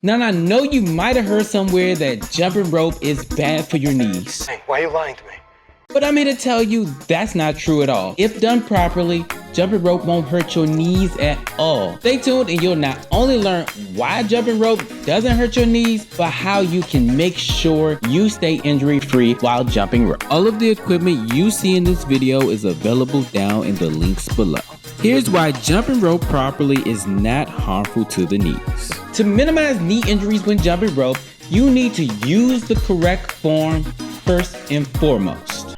Now I know you might have heard somewhere that jumping rope is bad for your knees. Hey, why are you lying to me? But I'm here to tell you that's not true at all. If done properly, jumping rope won't hurt your knees at all. Stay tuned and you'll not only learn why jumping rope doesn't hurt your knees, but how you can make sure you stay injury free while jumping rope. All of the equipment you see in this video is available down in the links below. Here's why jumping rope properly is not harmful to the knees. To minimize knee injuries when jumping rope, you need to use the correct form first and foremost.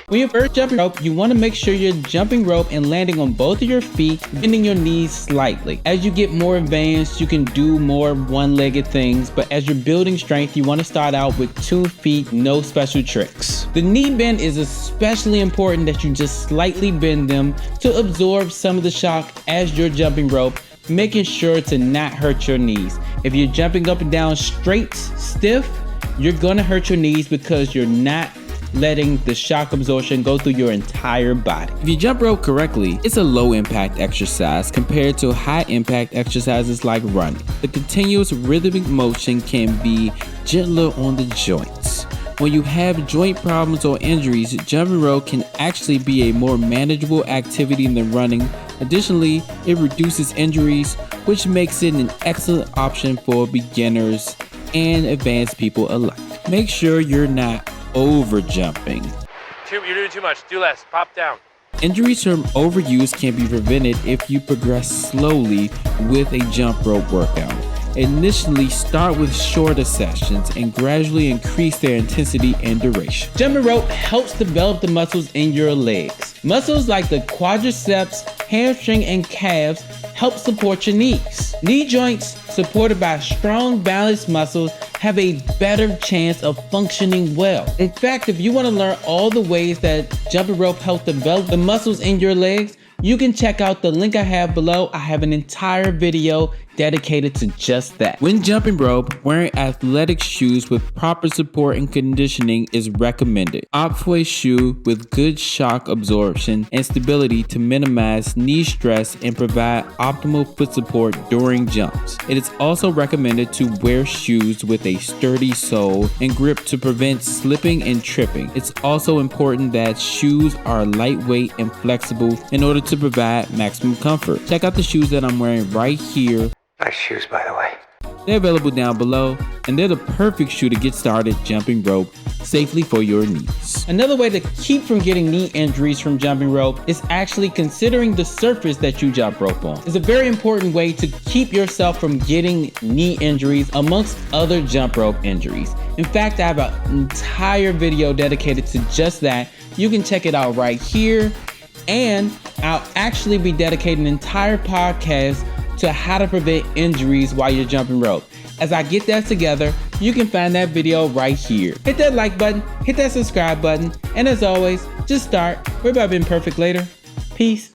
When you're first jumping rope, you want to make sure you're jumping rope and landing on both of your feet, bending your knees slightly. As you get more advanced, you can do more one-legged things, but as you're building strength, you want to start out with 2 feet, no special tricks. The knee bend is especially important that you just slightly bend them to absorb some of the shock as you're jumping rope, making sure to not hurt your knees. If you're jumping up and down straight, stiff, you're gonna hurt your knees because you're not letting the shock absorption go through your entire body. If you jump rope correctly, it's a low impact exercise compared to high impact exercises like running. The continuous rhythmic motion can be gentler on the joints. When you have joint problems or injuries, jumping rope can actually be a more manageable activity than running. Additionally, it reduces injuries, which makes it an excellent option for beginners and advanced people alike. Make sure you're not over jumping. You're doing too much. Do less. Pop down. Injuries from overuse can be prevented if you progress slowly with a jump rope workout. Initially, start with shorter sessions and gradually increase their intensity and duration. Jumping rope helps develop the muscles in your legs. Muscles like the quadriceps, hamstring, and calves help support your knees. Knee joints, supported by strong balanced muscles, have a better chance of functioning well. In fact, if you want to learn all the ways that jumping rope helps develop the muscles in your legs, you can check out the link I have below. I have an entire video dedicated to just that. When jumping rope, wearing athletic shoes with proper support and conditioning is recommended. Opt for a shoe with good shock absorption and stability to minimize knee stress and provide optimal foot support during jumps. It is also recommended to wear shoes with a sturdy sole and grip to prevent slipping and tripping. It's also important that shoes are lightweight and flexible in order to provide maximum comfort. Check out the shoes that I'm wearing right here. Nice shoes, by the way. They're available down below, and they're the perfect shoe to get started jumping rope safely for your knees. Another way to keep from getting knee injuries from jumping rope is actually considering the surface that you jump rope on. It's a very important way to keep yourself from getting knee injuries amongst other jump rope injuries. In fact, I have an entire video dedicated to just that. You can check it out right here, and I'll actually be dedicating an entire podcast to how to prevent injuries while you're jumping rope. As I get that together, you can find that video right here. Hit that like button, hit that subscribe button, and as always, just start. We're about being perfect later. Peace.